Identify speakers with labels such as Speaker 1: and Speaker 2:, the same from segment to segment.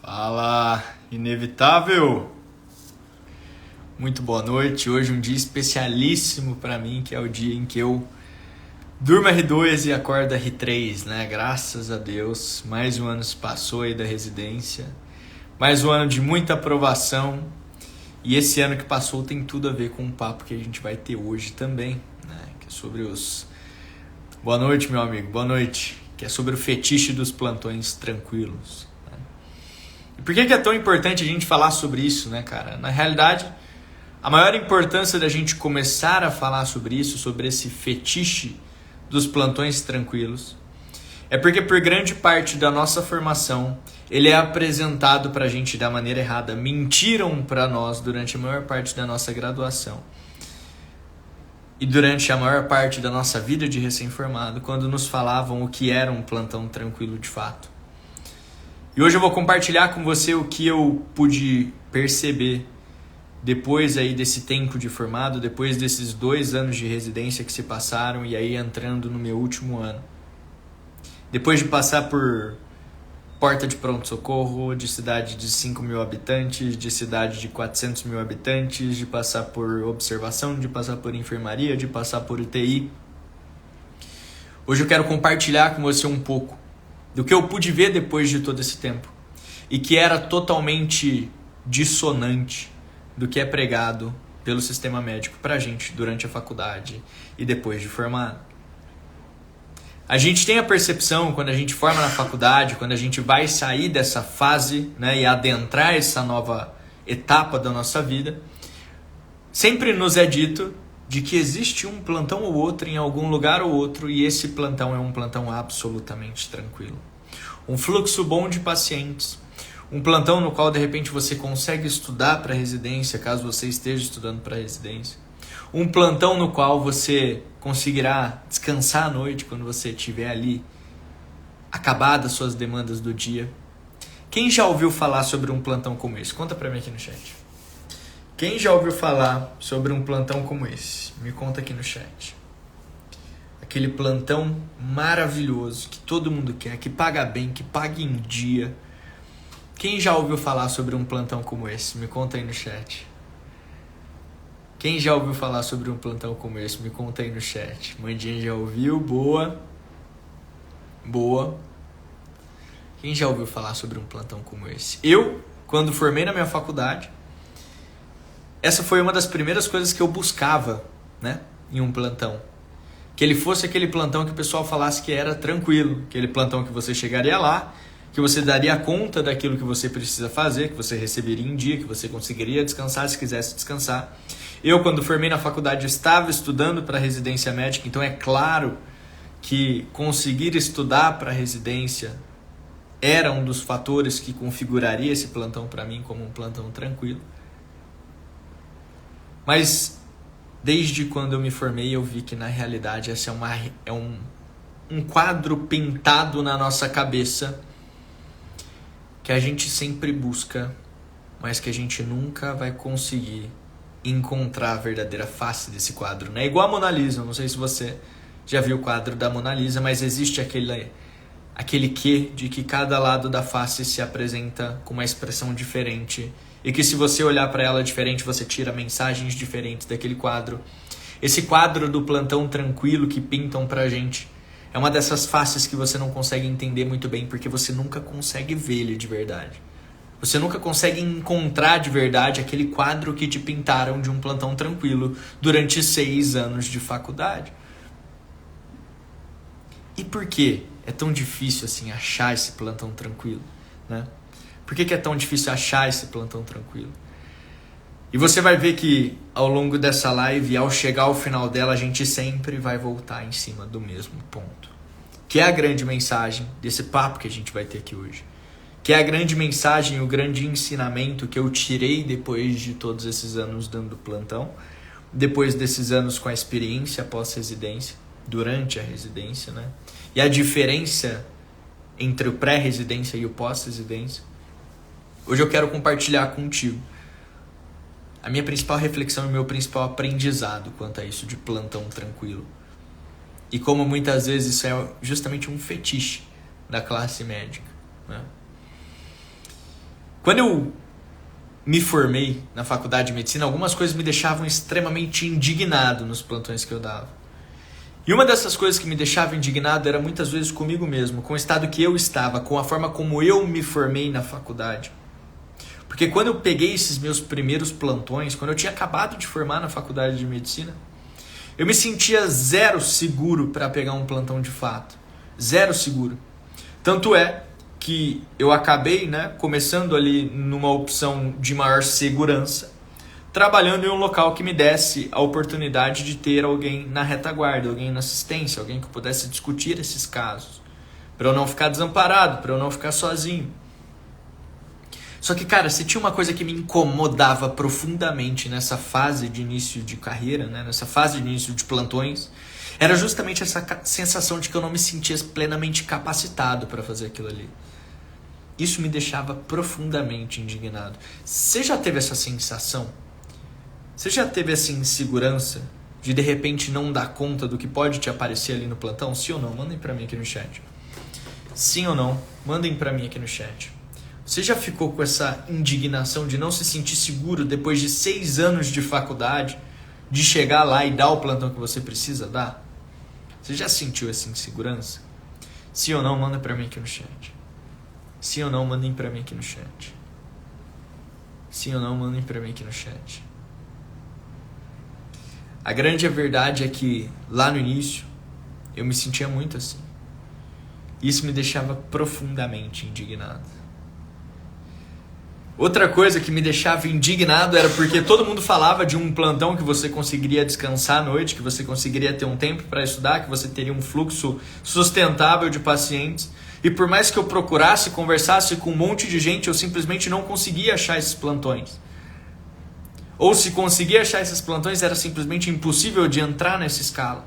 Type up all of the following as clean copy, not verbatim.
Speaker 1: Fala, inevitável! Muito boa noite. Hoje um dia especialíssimo para mim, que é o dia em que eu durmo R2 e acordo R3, né? Graças a Deus, mais um ano se passou aí da residência, mais um ano de muita aprovação, e esse ano que passou tem tudo a ver com o papo que a gente vai ter hoje também, né? Que é sobre os... Boa noite, meu amigo, boa noite. Que é sobre o fetiche dos plantões tranquilos. E por que é tão importante a gente falar sobre isso, né, cara? Na realidade, a maior importância da gente começar a falar sobre isso, sobre esse fetiche dos plantões tranquilos, é porque por grande parte da nossa formação, ele é apresentado pra gente da maneira errada. Mentiram pra nós durante a maior parte da nossa graduação e durante a maior parte da nossa vida de recém-formado, quando nos falavam o que era um plantão tranquilo de fato. E hoje eu vou compartilhar com você o que eu pude perceber depois aí desse tempo de formado, depois desses 2 anos de residência que se passaram e aí entrando no meu último ano. Depois de passar por porta de pronto-socorro, de cidade de 5 mil habitantes, de cidade de 400 mil habitantes, de passar por observação, de passar por enfermaria, de passar por UTI. Hoje eu quero compartilhar com você um pouco do que eu pude ver depois de todo esse tempo e que era totalmente dissonante do que é pregado pelo sistema médico pra gente durante a faculdade e depois de formado. A gente tem a percepção, quando a gente forma na faculdade, quando a gente vai sair dessa fase, né, e adentrar essa nova etapa da nossa vida, sempre nos é dito de que existe um plantão ou outro em algum lugar ou outro, e esse plantão é um plantão absolutamente tranquilo. Um fluxo bom de pacientes, um plantão no qual de repente você consegue estudar para residência, caso você esteja estudando para residência. Um plantão no qual você conseguirá descansar à noite quando você estiver ali acabadas suas demandas do dia. Quem já ouviu falar sobre um plantão como esse? Conta para mim aqui no chat. Quem já ouviu falar sobre um plantão como esse? Me conta aqui no chat. Aquele plantão maravilhoso que todo mundo quer, que paga bem, que paga em dia. Quem já ouviu falar sobre um plantão como esse? Me conta aí no chat. Quem já ouviu falar sobre um plantão como esse? Me conta aí no chat. Mandinha já ouviu? Boa. Boa. Quem já ouviu falar sobre um plantão como esse? Eu, quando formei na minha faculdade, essa foi uma das primeiras coisas que eu buscava, né, em um plantão. Que ele fosse aquele plantão que o pessoal falasse que era tranquilo. Aquele plantão que você chegaria lá, que você daria conta daquilo que você precisa fazer, que você receberia em dia, que você conseguiria descansar se quisesse descansar. Eu, quando formei na faculdade, estava estudando para residência médica, então é claro que conseguir estudar para residência era um dos fatores que configuraria esse plantão para mim como um plantão tranquilo. Mas desde quando eu me formei, eu vi que na realidade esse é um quadro pintado na nossa cabeça que a gente sempre busca, mas que a gente nunca vai conseguir encontrar a verdadeira face desse quadro, né? Igual a Mona Lisa, não sei se você já viu o quadro da Mona Lisa, mas existe aquele quê de que cada lado da face se apresenta com uma expressão diferente e que se você olhar para ela diferente, você tira mensagens diferentes daquele quadro. Esse quadro do plantão tranquilo que pintam pra gente é uma dessas faces que você não consegue entender muito bem, porque você nunca consegue ver ele de verdade. Você nunca consegue encontrar de verdade aquele quadro que te pintaram de um plantão tranquilo durante 6 anos de faculdade. E por que é tão difícil assim achar esse plantão tranquilo, né? Por que é tão difícil achar esse plantão tranquilo? E você vai ver que ao longo dessa live, ao chegar ao final dela, a gente sempre vai voltar em cima do mesmo ponto. Que é a grande mensagem desse papo que a gente vai ter aqui hoje. Que é a grande mensagem, o grande ensinamento que eu tirei depois de todos esses anos dando plantão, depois desses anos com a experiência pós-residência, durante a residência, né? E a diferença entre o pré-residência e o pós-residência. Hoje eu quero compartilhar contigo a minha principal reflexão e o meu principal aprendizado quanto a isso de plantão tranquilo. E como muitas vezes isso é justamente um fetiche da classe médica, né? Quando eu me formei na faculdade de medicina, algumas coisas me deixavam extremamente indignado nos plantões que eu dava. E uma dessas coisas que me deixava indignado era muitas vezes comigo mesmo, com o estado que eu estava, com a forma como eu me formei na faculdade. Porque quando eu peguei esses meus primeiros plantões, quando eu tinha acabado de formar na faculdade de medicina, eu me sentia zero seguro para pegar um plantão de fato. Zero seguro. Tanto é que eu acabei, começando ali numa opção de maior segurança, trabalhando em um local que me desse a oportunidade de ter alguém na retaguarda, alguém na assistência, alguém que pudesse discutir esses casos, para eu não ficar desamparado, para eu não ficar sozinho. Só que, cara, se tinha uma coisa que me incomodava profundamente nessa fase de início de carreira, nessa fase de início de plantões, era justamente essa sensação de que eu não me sentia plenamente capacitado para fazer aquilo ali. Isso me deixava profundamente indignado. Você já teve essa sensação? Você já teve essa insegurança de repente não dar conta do que pode te aparecer ali no plantão? Sim ou não? Mandem pra mim aqui no chat. Sim ou não? Mandem pra mim aqui no chat. Você já ficou com essa indignação de não se sentir seguro depois de 6 anos de faculdade, de chegar lá e dar o plantão que você precisa dar? Você já sentiu essa insegurança? Sim ou não? Manda pra mim aqui no chat. Sim ou não? Mandem pra mim aqui no chat. Sim ou não? Mandem pra mim aqui no chat. A grande verdade é que lá no início eu me sentia muito assim. Isso me deixava profundamente indignado. Outra coisa que me deixava indignado era porque todo mundo falava de um plantão que você conseguiria descansar à noite, que você conseguiria ter um tempo para estudar, que você teria um fluxo sustentável de pacientes. E por mais que eu procurasse, conversasse com um monte de gente, eu simplesmente não conseguia achar esses plantões. Ou se conseguia achar esses plantões, era simplesmente impossível de entrar nessa escala.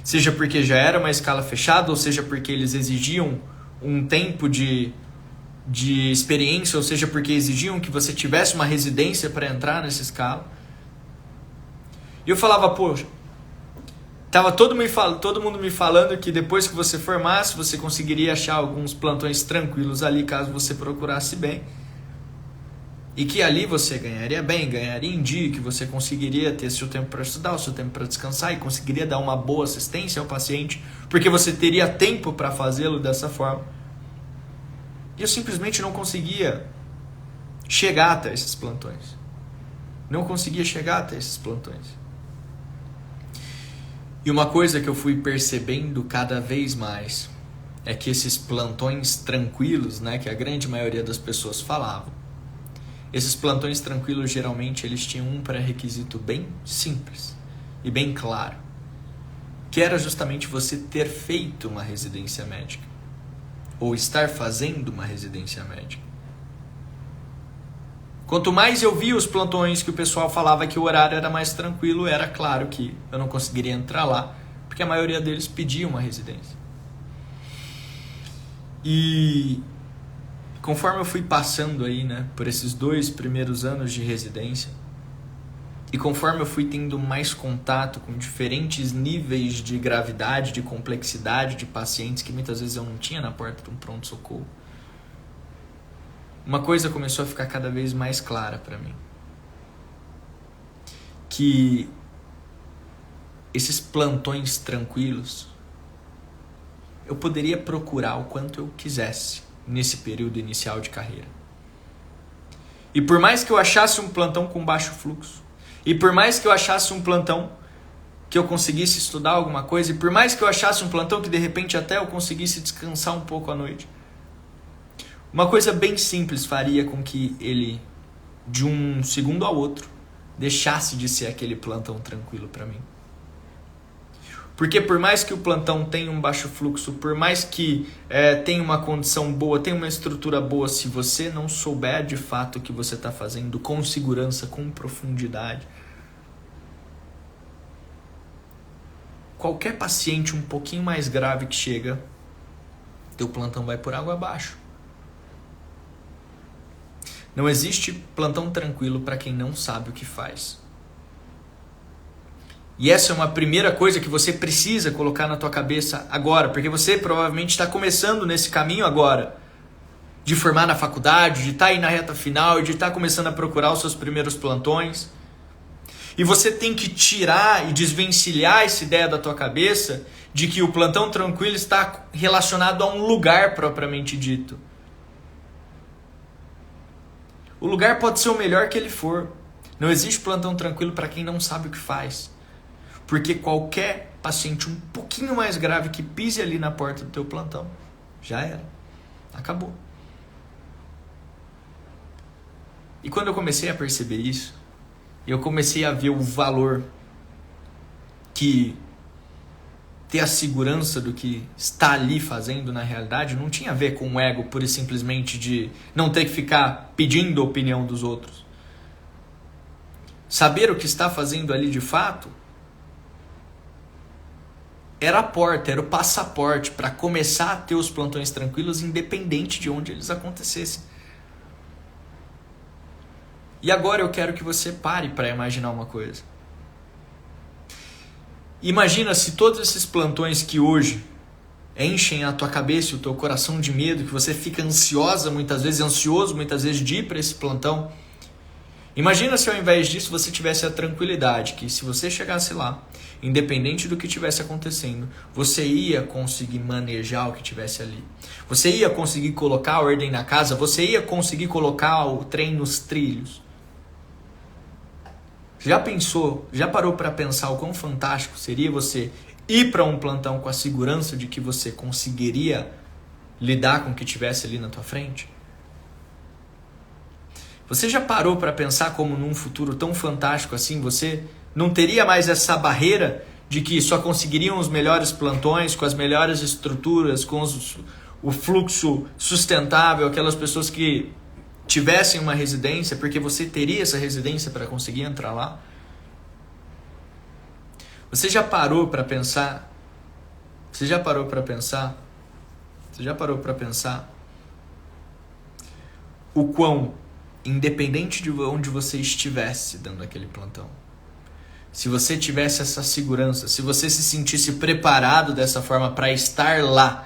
Speaker 1: Seja porque já era uma escala fechada, ou seja porque eles exigiam um tempo de experiência, ou seja porque exigiam que você tivesse uma residência para entrar nessa escala. E eu falava, poxa, tava todo mundo me falando que depois que você formasse, você conseguiria achar alguns plantões tranquilos ali, caso você procurasse bem. E que ali você ganharia bem, ganharia em dia, que você conseguiria ter seu tempo para estudar, o seu tempo para descansar e conseguiria dar uma boa assistência ao paciente, porque você teria tempo para fazê-lo dessa forma. E eu simplesmente não conseguia chegar até esses plantões. Não conseguia chegar até esses plantões. E uma coisa que eu fui percebendo cada vez mais é que esses plantões tranquilos, que a grande maioria das pessoas falavam, esses plantões tranquilos geralmente eles tinham um pré-requisito bem simples e bem claro, que era justamente você ter feito uma residência médica ou estar fazendo uma residência médica. Quanto mais eu via os plantões que o pessoal falava que o horário era mais tranquilo, era claro que eu não conseguiria entrar lá, porque a maioria deles pedia uma residência. E conforme eu fui passando aí, por esses 2 primeiros anos de residência, e conforme eu fui tendo mais contato com diferentes níveis de gravidade, de complexidade de pacientes que muitas vezes eu não tinha na porta de um pronto-socorro, uma coisa começou a ficar cada vez mais clara para mim. Que esses plantões tranquilos, eu poderia procurar o quanto eu quisesse nesse período inicial de carreira. E por mais que eu achasse um plantão com baixo fluxo, e por mais que eu achasse um plantão que eu conseguisse estudar alguma coisa, e por mais que eu achasse um plantão que de repente até eu conseguisse descansar um pouco à noite, uma coisa bem simples faria com que ele, de um segundo ao outro, deixasse de ser aquele plantão tranquilo para mim. Porque por mais que o plantão tenha um baixo fluxo, por mais que tenha uma condição boa, tenha uma estrutura boa, se você não souber de fato o que você está fazendo com segurança, com profundidade, qualquer paciente um pouquinho mais grave que chega, teu plantão vai por água abaixo. Não existe plantão tranquilo para quem não sabe o que faz. E essa é uma primeira coisa que você precisa colocar na tua cabeça agora, porque você provavelmente está começando nesse caminho agora, de formar na faculdade, de estar aí na reta final, de estar começando a procurar os seus primeiros plantões. E você tem que tirar e desvencilhar essa ideia da tua cabeça de que o plantão tranquilo está relacionado a um lugar propriamente dito. O lugar pode ser o melhor que ele for. Não existe plantão tranquilo para quem não sabe o que faz. Porque qualquer paciente um pouquinho mais grave que pise ali na porta do teu plantão, já era. Acabou. E quando eu comecei a perceber isso, eu comecei a ver o valor que ter a segurança do que está ali fazendo na realidade não tinha a ver com o ego pura e simplesmente de não ter que ficar pedindo a opinião dos outros. Saber o que está fazendo ali de fato era a porta, era o passaporte para começar a ter os plantões tranquilos independente de onde eles acontecessem. E agora eu quero que você pare para imaginar uma coisa. Imagina se todos esses plantões que hoje enchem a tua cabeça e o teu coração de medo, que você fica ansioso muitas vezes de ir para esse plantão. Imagina se ao invés disso você tivesse a tranquilidade que se você chegasse lá, independente do que estivesse acontecendo, você ia conseguir manejar o que estivesse ali. Você ia conseguir colocar a ordem na casa, você ia conseguir colocar o trem nos trilhos. Já parou para pensar o quão fantástico seria você ir para um plantão com a segurança de que você conseguiria lidar com o que tivesse ali na tua frente? Você já parou para pensar como num futuro tão fantástico assim você não teria mais essa barreira de que só conseguiriam os melhores plantões, com as melhores estruturas, com o fluxo sustentável, aquelas pessoas que tivessem uma residência, porque você teria essa residência para conseguir entrar lá? Você já parou para pensar? Você já parou para pensar o quão, independente de onde você estivesse dando aquele plantão, se você tivesse essa segurança, se você se sentisse preparado dessa forma para estar lá,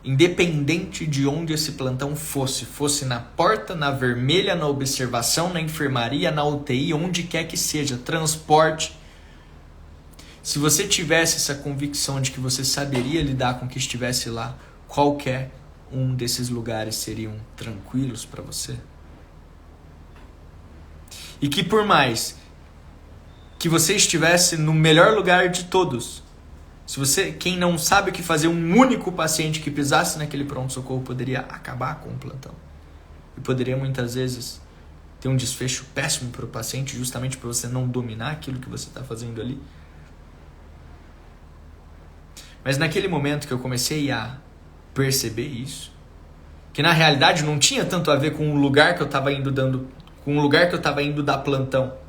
Speaker 1: independente de onde esse plantão fosse na porta, na vermelha, na observação, na enfermaria, na UTI, onde quer que seja, transporte. Se você tivesse essa convicção de que você saberia lidar com o que estivesse lá, qualquer um desses lugares seriam tranquilos para você. E que por mais que você estivesse no melhor lugar de todos, quem não sabe o que fazer, um único paciente que pisasse naquele pronto-socorro poderia acabar com o plantão. E poderia muitas vezes ter um desfecho péssimo para o paciente, justamente por você não dominar aquilo que você está fazendo ali. Mas naquele momento que eu comecei a perceber isso, que na realidade não tinha tanto a ver com o lugar que eu estava indo dar plantão.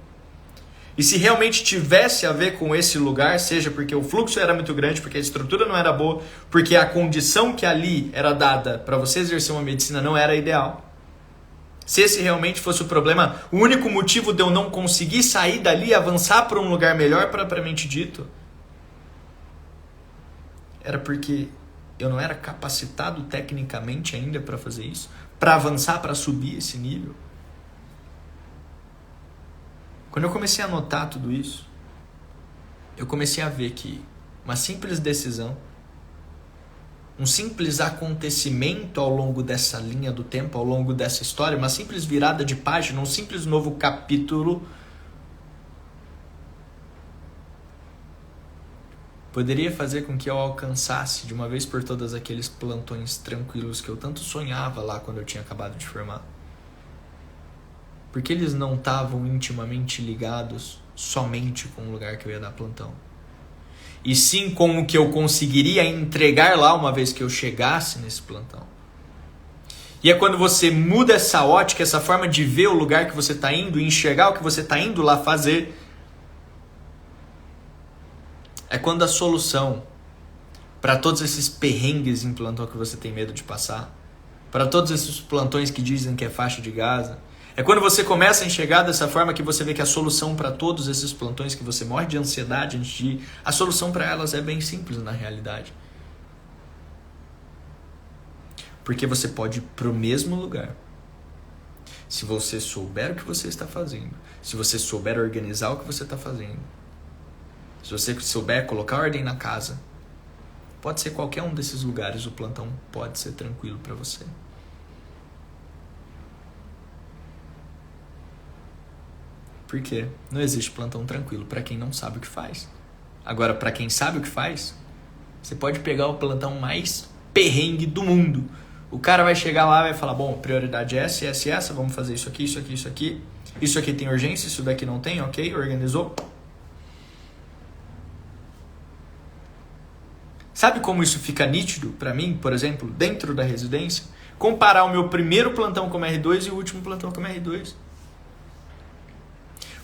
Speaker 1: E se realmente tivesse a ver com esse lugar, seja porque o fluxo era muito grande, porque a estrutura não era boa, porque a condição que ali era dada para você exercer uma medicina não era ideal. Se esse realmente fosse o problema, o único motivo de eu não conseguir sair dali e avançar para um lugar melhor, propriamente dito, era porque eu não era capacitado tecnicamente ainda para fazer isso, para avançar, para subir esse nível. Quando eu comecei a notar tudo isso, eu comecei a ver que uma simples decisão, um simples acontecimento ao longo dessa linha do tempo, ao longo dessa história, uma simples virada de página, um simples novo capítulo, poderia fazer com que eu alcançasse de uma vez por todas aqueles plantões tranquilos que eu tanto sonhava lá quando eu tinha acabado de formar. Porque eles não estavam intimamente ligados somente com o lugar que eu ia dar plantão. E sim com o que eu conseguiria entregar lá uma vez que eu chegasse nesse plantão. E é quando você muda essa ótica, essa forma de ver o lugar que você está indo, enxergar o que você está indo lá fazer, é quando a solução para todos esses perrengues em plantão que você tem medo de passar, para todos esses plantões que dizem que é faixa de Gaza, é quando você começa a enxergar dessa forma que você vê que a solução para todos esses plantões que você morre de ansiedade antes de ir, a solução para elas é bem simples na realidade. Porque você pode ir para o mesmo lugar. Se você souber o que você está fazendo, se você souber organizar o que você está fazendo, se você souber colocar ordem na casa, pode ser qualquer um desses lugares, o plantão pode ser tranquilo para você. Por quê? Não existe plantão tranquilo para quem não sabe o que faz. Agora, para quem sabe o que faz, você pode pegar o plantão mais perrengue do mundo. O cara vai chegar lá e vai falar, bom, prioridade é essa, vamos fazer isso aqui, isso aqui, isso aqui. Isso aqui tem urgência, isso daqui não tem, ok? Organizou? Sabe como isso fica nítido para mim, por exemplo, dentro da residência? Comparar o meu primeiro plantão como R2 e o último plantão como R2.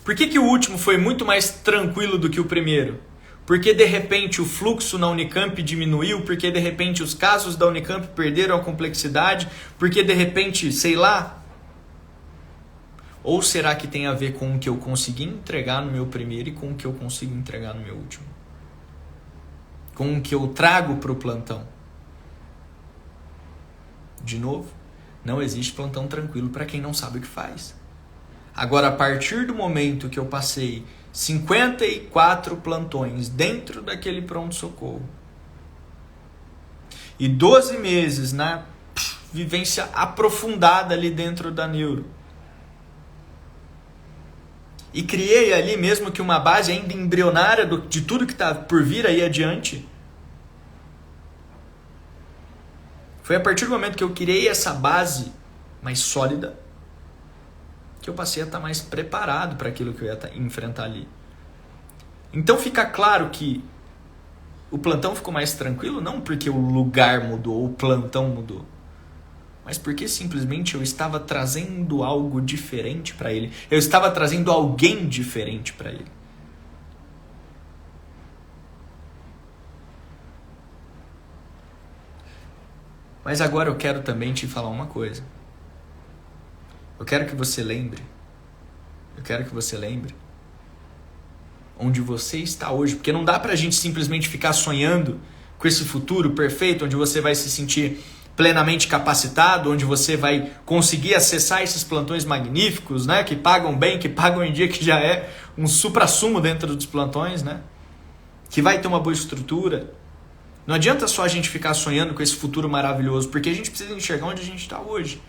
Speaker 1: Por que o último foi muito mais tranquilo do que o primeiro? Porque de repente o fluxo na Unicamp diminuiu, porque de repente os casos da Unicamp perderam a complexidade, porque de repente, sei lá. Ou será que tem a ver com o que eu consegui entregar no meu primeiro e com o que eu consigo entregar no meu último? Com o que eu trago para o plantão? De novo, não existe plantão tranquilo para quem não sabe o que faz. Agora, a partir do momento que eu passei 54 plantões dentro daquele pronto-socorro e 12 meses na vivência aprofundada ali dentro da neuro, e criei ali mesmo que uma base ainda embrionária de tudo que está por vir aí adiante, foi a partir do momento que eu criei essa base mais sólida que eu passei a estar mais preparado para aquilo que eu ia enfrentar ali. Então fica claro que o plantão ficou mais tranquilo, não porque o lugar mudou, o plantão mudou, mas porque simplesmente eu estava trazendo algo diferente para ele. Eu estava trazendo alguém diferente para ele. Mas agora eu quero também te falar uma coisa. Eu quero que você lembre onde você está hoje, porque não dá pra gente simplesmente ficar sonhando com esse futuro perfeito, onde você vai se sentir plenamente capacitado, onde você vai conseguir acessar esses plantões magníficos, né, que pagam bem, que pagam em dia, que já é um suprassumo dentro dos plantões, né, que vai ter uma boa estrutura. Não adianta só a gente ficar sonhando com esse futuro maravilhoso, porque a gente precisa enxergar onde a gente está hoje.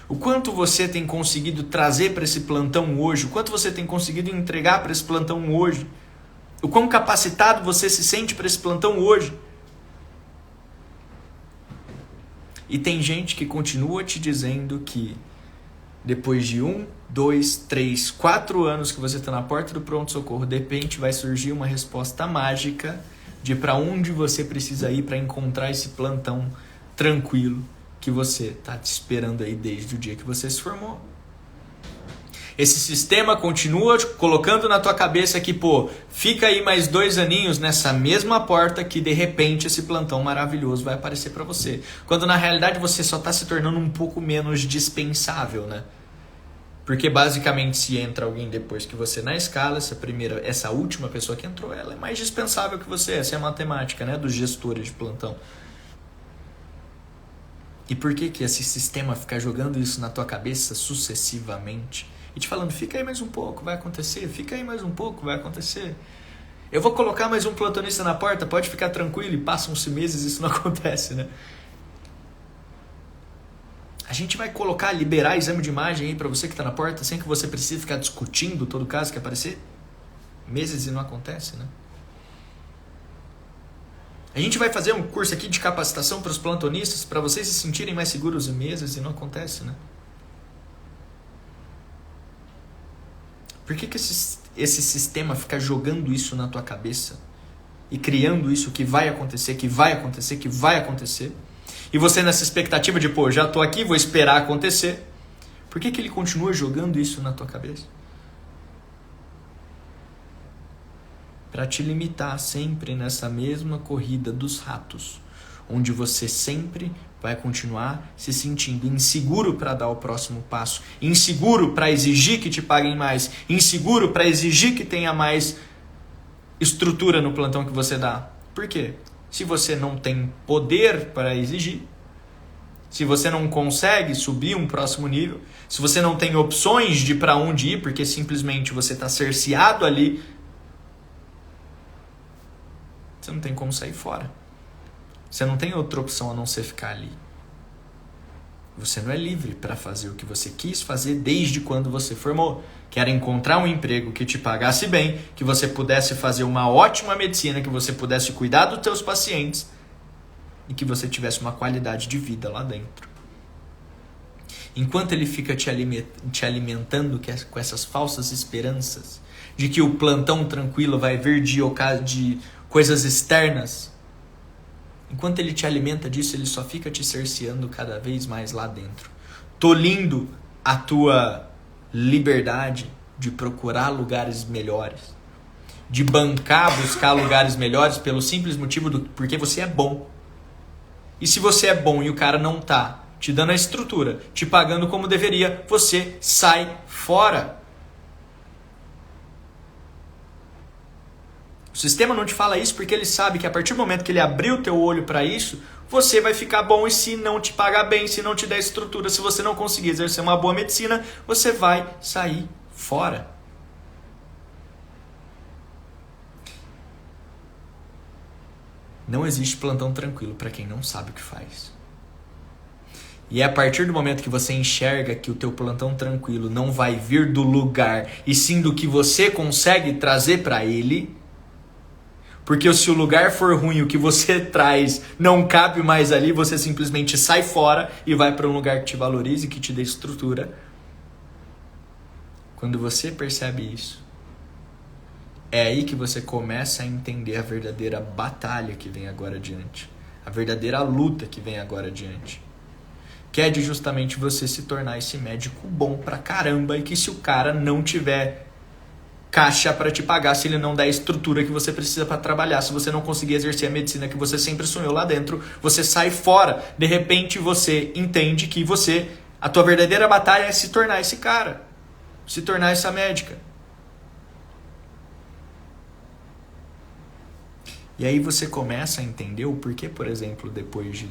Speaker 1: O quanto você tem conseguido trazer para esse plantão hoje, o quanto você tem conseguido entregar para esse plantão hoje, o quão capacitado você se sente para esse plantão hoje. E tem gente que continua te dizendo que depois de 1, 2, 3, 4 anos que você está na porta do pronto-socorro, de repente vai surgir uma resposta mágica de para onde você precisa ir para encontrar esse plantão tranquilo que você está te esperando aí desde o dia que você se formou. Esse sistema continua colocando na tua cabeça que, pô, fica aí mais 2 aninhos nessa mesma porta que de repente esse plantão maravilhoso vai aparecer para você. Quando na realidade você só está se tornando um pouco menos dispensável, né? Porque basicamente se entra alguém depois que você na escala, essa última pessoa que entrou, ela é mais dispensável que você. Essa é a matemática, né, dos gestores de plantão. E por que esse sistema fica jogando isso na tua cabeça sucessivamente? E te falando, fica aí mais um pouco, vai acontecer. Fica aí mais um pouco, vai acontecer. Eu vou colocar mais um plantonista na porta, pode ficar tranquilo. E passam-se meses e isso não acontece, né? A gente vai liberar exame de imagem aí pra você que tá na porta, sem que você precise ficar discutindo todo caso que aparecer? Meses e não acontece, né? A gente vai fazer um curso aqui de capacitação para os plantonistas, para vocês se sentirem mais seguros em meses e não acontece, né? Por que esse sistema fica jogando isso na tua cabeça e criando isso que vai acontecer, que vai acontecer, que vai acontecer? E você nessa expectativa de, pô, já tô aqui, vou esperar acontecer. Por que ele continua jogando isso na tua cabeça? Para te limitar sempre nessa mesma corrida dos ratos, onde você sempre vai continuar se sentindo inseguro para dar o próximo passo, inseguro para exigir que te paguem mais, inseguro para exigir que tenha mais estrutura no plantão que você dá. Por quê? se você não tem poder para exigir, se você não consegue subir um próximo nível, se você não tem opções de para onde ir, porque simplesmente você está cerceado ali, você não tem como sair fora. Você não tem outra opção a não ser ficar ali. Você não é livre para fazer o que você quis fazer desde quando você formou. Que era encontrar um emprego que te pagasse bem, que você pudesse fazer uma ótima medicina, que você pudesse cuidar dos teus pacientes e que você tivesse uma qualidade de vida lá dentro. Enquanto ele fica te alimentando com essas falsas esperanças de que o plantão tranquilo vai vir de coisas externas, enquanto ele te alimenta disso, ele só fica te cerceando cada vez mais lá dentro, tolhindo a tua liberdade de procurar lugares melhores, de buscar lugares melhores pelo simples motivo porque você é bom. E se você é bom e o cara não tá te dando a estrutura, te pagando como deveria, você sai fora. O sistema não te fala isso porque ele sabe que a partir do momento que ele abrir o teu olho para isso, você vai ficar bom, e se não te pagar bem, se não te der estrutura, se você não conseguir exercer uma boa medicina, você vai sair fora. Não existe plantão tranquilo para quem não sabe o que faz. E é a partir do momento que você enxerga que o teu plantão tranquilo não vai vir do lugar, e sim do que você consegue trazer para ele. Porque se o lugar for ruim, o que você traz não cabe mais ali, você simplesmente sai fora e vai para um lugar que te valorize, que te dê estrutura. Quando você percebe isso, é aí que você começa a entender a verdadeira batalha que vem agora adiante. A verdadeira luta que vem agora adiante. Que é de justamente você se tornar esse médico bom pra caramba, e que se o cara não tiver caixa para te pagar, se ele não der a estrutura que você precisa para trabalhar, se você não conseguir exercer a medicina que você sempre sonhou lá dentro, você sai fora. De repente você entende que a tua verdadeira batalha é se tornar esse cara, se tornar essa médica. E aí você começa a entender o porquê, por exemplo, depois de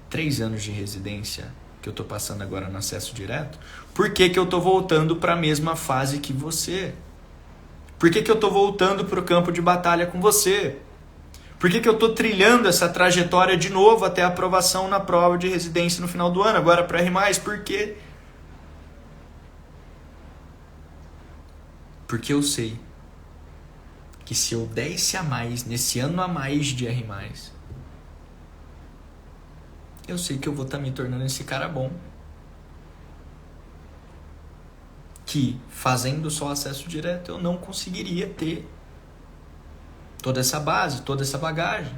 Speaker 1: 3 anos de residência, que eu tô passando agora no acesso direto, por que eu tô voltando para a mesma fase que você? Por que eu tô voltando pro campo de batalha com você? Por que eu tô trilhando essa trajetória de novo até a aprovação na prova de residência no final do ano, agora para R+? Por quê? Porque eu sei que se eu der esse a mais, nesse ano a mais de R+, eu sei que eu vou estar me tornando esse cara bom. Que fazendo só acesso direto eu não conseguiria ter toda essa base, toda essa bagagem.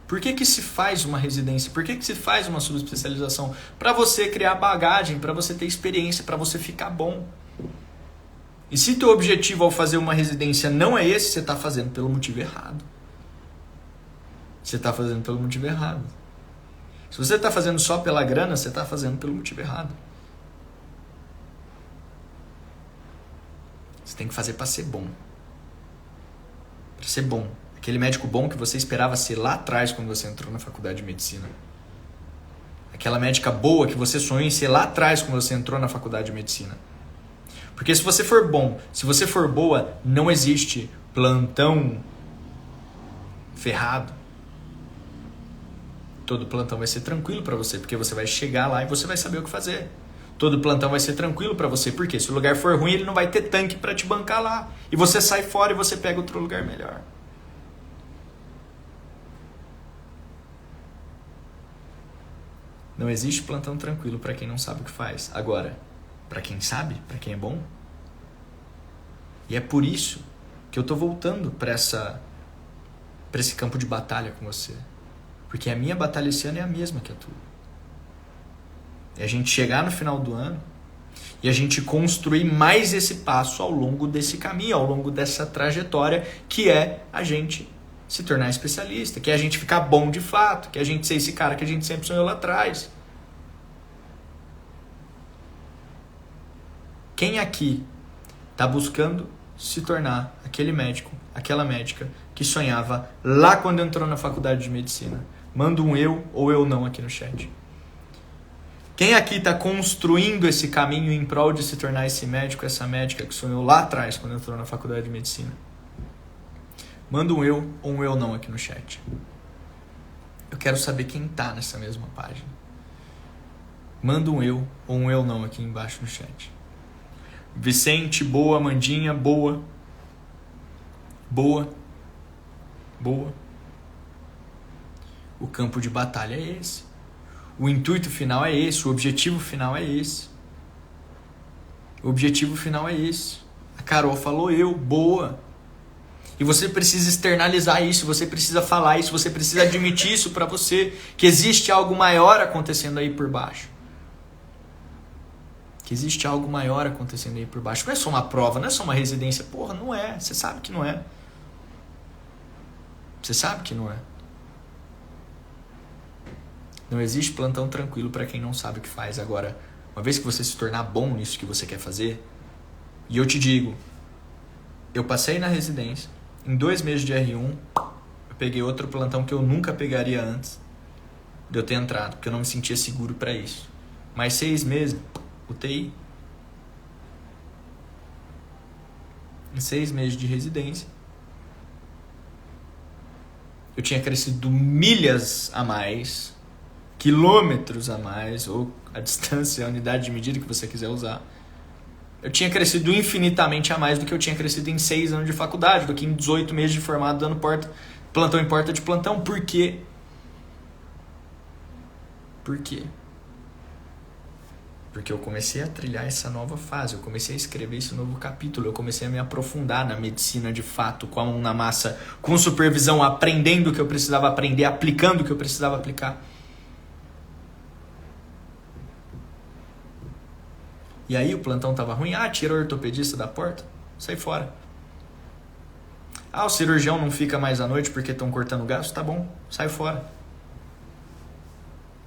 Speaker 1: Por que se faz uma residência? Por que se faz uma subespecialização? Para você criar bagagem, para você ter experiência, para você ficar bom. E se teu objetivo ao fazer uma residência não é esse, você está fazendo pelo motivo errado. Você está fazendo pelo motivo errado. Se você está fazendo só pela grana, você está fazendo pelo motivo errado. Você tem que fazer para ser bom. Para ser bom. Aquele médico bom que você esperava ser lá atrás quando você entrou na faculdade de medicina. Aquela médica boa que você sonhou em ser lá atrás quando você entrou na faculdade de medicina. Porque se você for bom, se você for boa, não existe plantão ferrado. Todo plantão vai ser tranquilo para você, porque você vai chegar lá e você vai saber o que fazer. Todo plantão vai ser tranquilo para você, porque se o lugar for ruim, ele não vai ter tanque para te bancar lá. E você sai fora e você pega outro lugar melhor. Não existe plantão tranquilo para quem não sabe o que faz. Agora, para quem sabe, para quem é bom. E é por isso que eu tô voltando para esse campo de batalha com você. Porque a minha batalha esse ano é a mesma que a tua. É a gente chegar no final do ano e a gente construir mais esse passo ao longo desse caminho, ao longo dessa trajetória, que é a gente se tornar especialista, que é a gente ficar bom de fato, que é a gente ser esse cara que a gente sempre sonhou lá atrás. Quem aqui está buscando se tornar aquele médico, aquela médica que sonhava lá quando entrou na faculdade de medicina? Manda um eu ou eu não aqui no chat. Quem aqui está construindo esse caminho em prol de se tornar esse médico, essa médica que sonhou lá atrás quando entrou na faculdade de medicina? Manda um eu ou um eu não aqui no chat. Eu quero saber quem está nessa mesma página. Manda um eu ou um eu não aqui embaixo no chat. Vicente, boa. Mandinha, boa. Boa. Boa. O campo de batalha é esse. O intuito final é esse. O objetivo final é esse. O objetivo final é esse. A Carol falou eu, boa. E você precisa externalizar isso, você precisa falar isso, você precisa admitir isso pra você, que existe algo maior acontecendo aí por baixo. Que existe algo maior acontecendo aí por baixo. Não é só uma prova, não é só uma residência. Porra, não é. Você sabe que não é. Você sabe que não é. Não existe plantão tranquilo para quem não sabe o que faz. Agora, uma vez que você se tornar bom nisso que você quer fazer, e eu te digo, eu passei na residência, em 2 meses de R1, eu peguei outro plantão que eu nunca pegaria antes de eu ter entrado, porque eu não me sentia seguro para isso. Mais 6 meses, UTI. Em 6 meses de residência, eu tinha crescido milhas a mais, quilômetros a mais, ou a distância, a unidade de medida que você quiser usar. Eu tinha crescido infinitamente a mais do que eu tinha crescido em 6 anos de faculdade, do que em 18 meses de formado dando plantão em porta de plantão. Por quê? Por quê? Porque eu comecei a trilhar essa nova fase, eu comecei a escrever esse novo capítulo, eu comecei a me aprofundar na medicina de fato, com a mão na massa, com supervisão, aprendendo o que eu precisava aprender, aplicando o que eu precisava aplicar. E aí o plantão tava ruim, tira o ortopedista da porta, sai fora. O cirurgião não fica mais à noite porque estão cortando o gasto, tá bom, sai fora.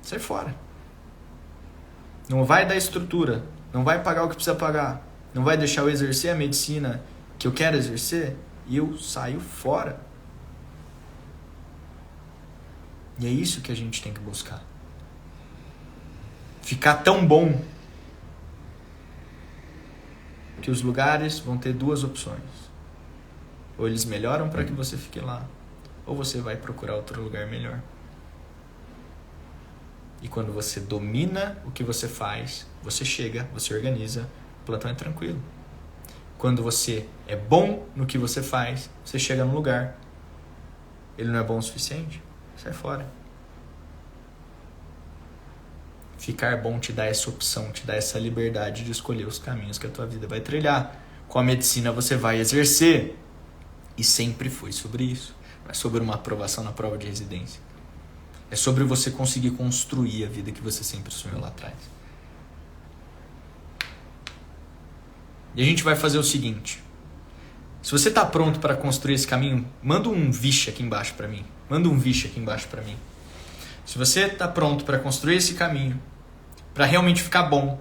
Speaker 1: Sai fora. Não vai dar estrutura, não vai pagar o que precisa pagar, não vai deixar eu exercer a medicina que eu quero exercer, e eu saio fora. E é isso que a gente tem que buscar. Ficar tão bom que os lugares vão ter 2 opções. Ou eles melhoram para que você fique lá, ou você vai procurar outro lugar melhor. E quando você domina o que você faz, você chega, você organiza, o plantão é tranquilo. Quando você é bom no que você faz, você chega no lugar. Ele não é bom o suficiente? Sai fora. Ficar bom te dá essa opção, te dá essa liberdade de escolher os caminhos que a tua vida vai trilhar. Com a medicina você vai exercer. E sempre foi sobre isso. Não é sobre uma aprovação na prova de residência. É sobre você conseguir construir a vida que você sempre sonhou lá atrás. E a gente vai fazer o seguinte. Se você está pronto para construir esse caminho, manda um vixe aqui embaixo para mim. Manda um vixe aqui embaixo para mim. Se você está pronto para construir esse caminho, para realmente ficar bom,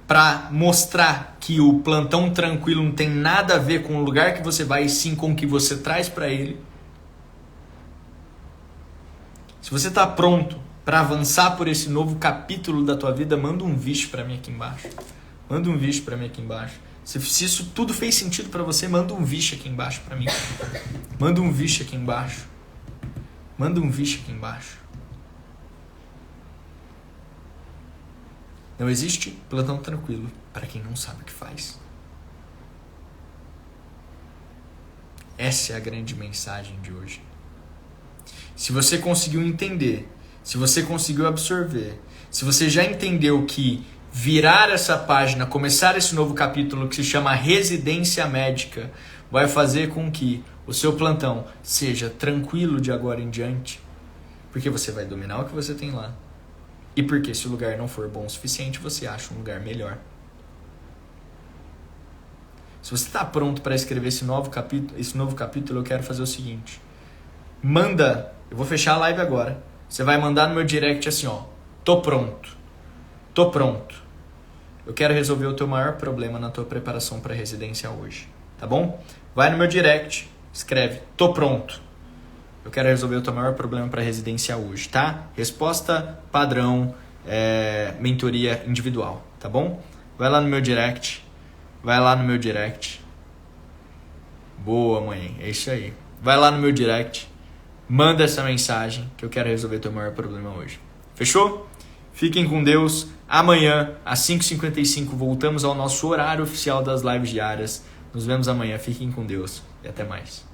Speaker 1: para mostrar que o plantão tranquilo não tem nada a ver com o lugar que você vai, e sim com o que você traz para ele. Se você está pronto para avançar por esse novo capítulo da tua vida, manda um vixe para mim aqui embaixo. Manda um vixe para mim aqui embaixo. Se isso tudo fez sentido para você, manda um vixe aqui embaixo para mim. Manda um vixe aqui embaixo. Manda um vixe aqui embaixo. Não existe plantão tranquilo para quem não sabe o que faz. Essa é a grande mensagem de hoje. Se você conseguiu entender, se você conseguiu absorver, se você já entendeu que virar essa página, começar esse novo capítulo que se chama Residência Médica, vai fazer com que o seu plantão seja tranquilo de agora em diante, porque você vai dominar o que você tem lá. E porque se o lugar não for bom o suficiente, você acha um lugar melhor. Se você está pronto para escrever esse novo capítulo, eu quero fazer o seguinte. Manda, eu vou fechar a live agora. Você vai mandar no meu direct assim, tô pronto. Tô pronto. Eu quero resolver o teu maior problema na tua preparação para residência hoje. Tá bom? Vai no meu direct. escreve, tô pronto. Eu quero resolver o teu maior problema para residência hoje, tá? Resposta padrão, mentoria individual, tá bom? Vai lá no meu direct. Boa, mãe, é isso aí. Vai lá no meu direct, manda essa mensagem que eu quero resolver teu maior problema hoje. Fechou? Fiquem com Deus. Amanhã, às 5h55, voltamos ao nosso horário oficial das lives diárias. Nos vemos amanhã. Fiquem com Deus e até mais.